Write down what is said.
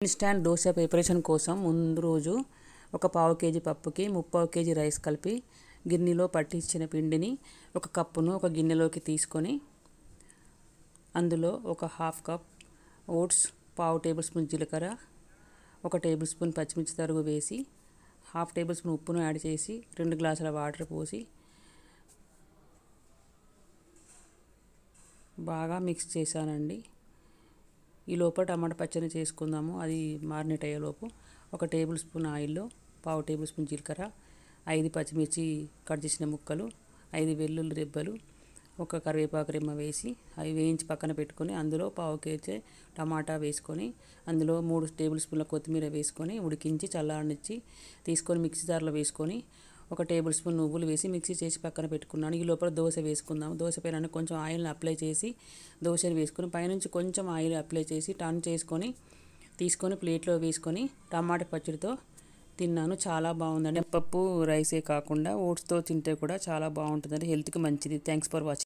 Instant dosa preparation కోసం ముందు రోజు ఒక పావు కేజీ పప్పుకి ముప్పావు కేజీ రైస్ కలిపి గిన్నెలో పట్టించిన పిండిని ఒక కప్పును ఒక గిన్నెలోకి తీసుకొని అందులో ఒక హాఫ్ కప్ ఓట్స్, పావు టేబుల్ స్పూన్ జీలకర్ర, ఒక టేబుల్ స్పూన్ పచ్చిమిర్చి తరుగు వేసి హాఫ్ టేబుల్ స్పూన్ ఉప్పును యాడ్ చేసి 2 గ్లాసుల వాటర్ పోసి బాగా మిక్స్ చేశానండి. ఈ లోపల టమాటా పచ్చడి చేసుకుందాము. అది మారినేట్ అయ్యేలోపు ఒక టేబుల్ స్పూన్ ఆయిల్లో పావు టేబుల్ స్పూన్ జీలకర్ర, 5 పచ్చిమిర్చి కట్ చేసిన ముక్కలు, 5 వెల్లుల్లి రెబ్బలు, ఒక కరివేపాకు రెమ్మ వేసి అవి వేయించి పక్కన పెట్టుకొని అందులో పావు కేజీ టమాటా వేసుకొని అందులో 3 టేబుల్ స్పూన్ల కొత్తిమీర వేసుకొని ఉడికించి చల్లారనిచ్చి తీసుకొని మిక్సీ జార్లో వేసుకొని ఒక టేబుల్ స్పూన్ నువ్వులు వేసి మిక్సీ చేసి పక్కన పెట్టుకున్నాను. ఈ లోపల దోశ వేసుకుందాము. దోశ పైన కొంచెం ఆయిల్ని అప్లై చేసి దోశను వేసుకొని పైనుంచి కొంచెం ఆయిల్ అప్లై చేసి టర్న్ చేసుకొని తీసుకొని ప్లేట్లో వేసుకొని టమాటా పచ్చడితో తిన్నాను. చాలా బాగుందండి. పప్పు రైసే కాకుండా ఓట్స్తో తింటే కూడా చాలా బాగుంటుందండి. హెల్త్కి మంచిది. Thanks for watching.